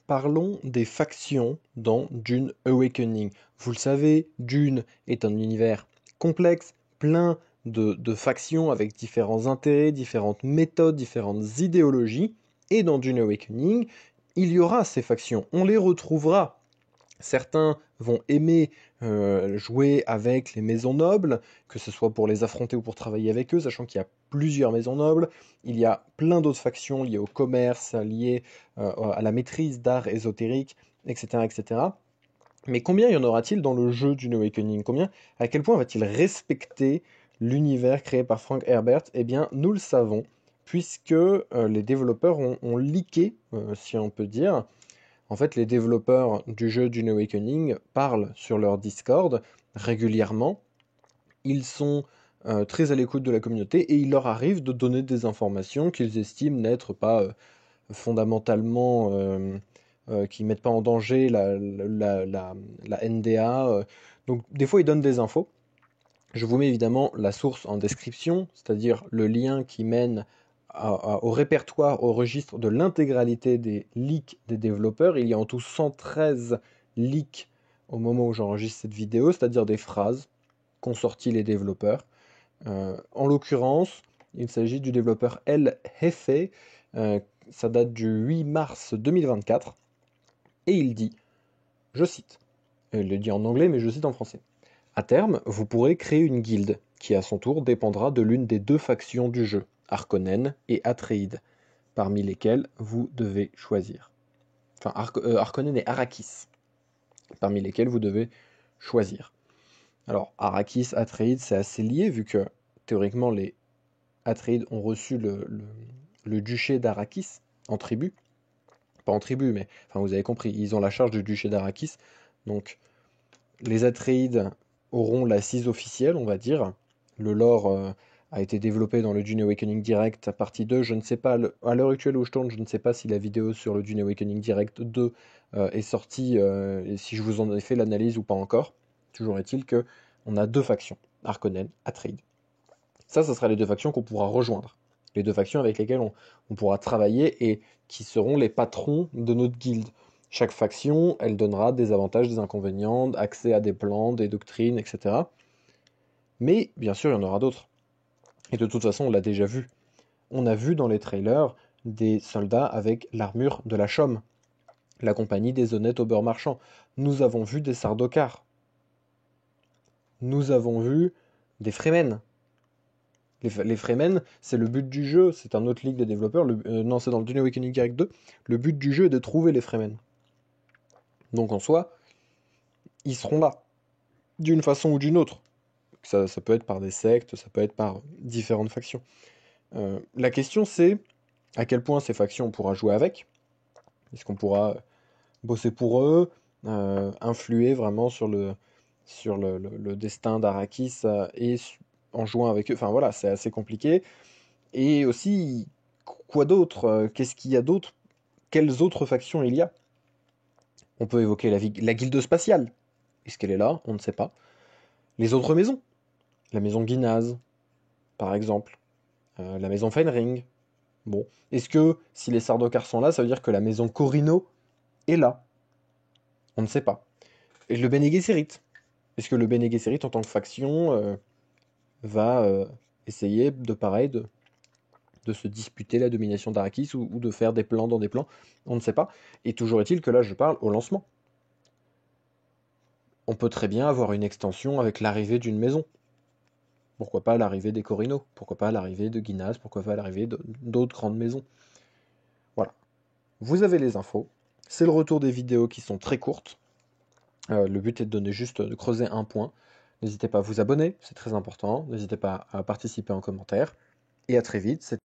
Parlons des factions dans Dune Awakening. Vous le savez, Dune est un univers complexe, plein de factions avec différents intérêts, différentes méthodes, différentes idéologies. Et dans Dune Awakening, il y aura ces factions. On les retrouvera. Certains vont aimer jouer avec les maisons nobles, que ce soit pour les affronter ou pour travailler avec eux, sachant qu'il y a plusieurs maisons nobles. Il y a plein d'autres factions liées au commerce, liées à la maîtrise d'art ésotérique, etc., etc. Mais combien y en aura-t-il dans le jeu Dune Awakening? À quel point va-t-il respecter l'univers créé par Frank Herbert? Eh bien, nous le savons, puisque les développeurs ont leaké, si on peut dire. En fait, les développeurs du jeu Dune Awakening parlent sur leur Discord régulièrement. Ils sont très à l'écoute de la communauté et il leur arrive de donner des informations qu'ils estiment n'être pas fondamentalement, qui ne mettent pas en danger la NDA. Donc des fois, ils donnent des infos. Je vous mets évidemment la source en description, c'est-à-dire le lien qui mène au répertoire, au registre de l'intégralité des leaks des développeurs. Il y a en tout 113 leaks au moment où j'enregistre cette vidéo, c'est-à-dire des phrases qu'ont sorti les développeurs. En l'occurrence, il s'agit du développeur El Jefe, ça date du 8 mars 2024, et il dit, je cite, il le dit en anglais mais je cite en français. À terme, vous pourrez créer une guilde, qui à son tour dépendra de l'une des deux factions du jeu, Harkonnen et Atreides, parmi lesquelles vous devez choisir. Enfin, Harkonnen et Arrakis, parmi lesquels vous devez choisir. Alors, Arrakis, Atreides, c'est assez lié, vu que, théoriquement, les Atreides ont reçu le duché d'Arrakis en tribu. Pas en tribu, mais, enfin, vous avez compris, ils ont la charge du duché d'Arrakis, donc les Atreides auront l'assise officielle, on va dire. Le lore a été développé dans le Dune Awakening Direct à partie 2. Je ne sais pas, à l'heure actuelle où je tourne, je ne sais pas si la vidéo sur le Dune Awakening Direct 2 est sortie, et si je vous en ai fait l'analyse ou pas encore. Toujours est-il que on a deux factions, Harkonnen, Atreides. Ça sera les deux factions qu'on pourra rejoindre. Les deux factions avec lesquelles on pourra travailler et qui seront les patrons de notre guilde. Chaque faction, elle donnera des avantages, des inconvénients, accès à des plans, des doctrines, etc. Mais bien sûr, il y en aura d'autres. Et de toute façon, on l'a déjà vu. On a vu dans les trailers des soldats avec l'armure de la Chaume, la compagnie des honnêtes aubeurs marchands. Nous avons vu des Sardaukar. Nous avons vu des Fremen. Les Fremen, c'est le but du jeu, c'est un autre ligue de développeurs. Non, c'est dans le Dune Awakening Direct 2. Le but du jeu est de trouver les Fremen. Donc en soi, ils seront là, d'une façon ou d'une autre. Ça peut être par des sectes, ça peut être par différentes factions. La question c'est, à quel point ces factions on pourra jouer avec? Est-ce qu'on pourra bosser pour eux, influer vraiment sur le destin d'Arrakis et en jouant avec eux? Enfin voilà, c'est assez compliqué. Et aussi, quoi d'autre? Qu'est-ce qu'il y a d'autre? Quelles autres factions il y a? On peut évoquer la guilde spatiale. Est-ce qu'elle est là? On ne sait pas. Les autres maisons. La maison Guinaz, par exemple. La maison Fenring. Bon. Est-ce que si les Sardaukar sont là, ça veut dire que la maison Corino est là? On ne sait pas. Et le Bene Gesserit. Est-ce que le Bene Gesserit, en tant que faction, va essayer de pareil, de se disputer la domination d'Arrakis ou de faire des plans dans des plans? On ne sait pas. Et toujours est-il que là, je parle au lancement. On peut très bien avoir une extension avec l'arrivée d'une maison. Pourquoi pas l'arrivée des Corino? Pourquoi pas l'arrivée de Guinness? Pourquoi pas l'arrivée d'autres grandes maisons? Voilà. Vous avez les infos. C'est le retour des vidéos qui sont très courtes. Le but est de creuser un point. N'hésitez pas à vous abonner, c'est très important. N'hésitez pas à participer en commentaire. Et à très vite.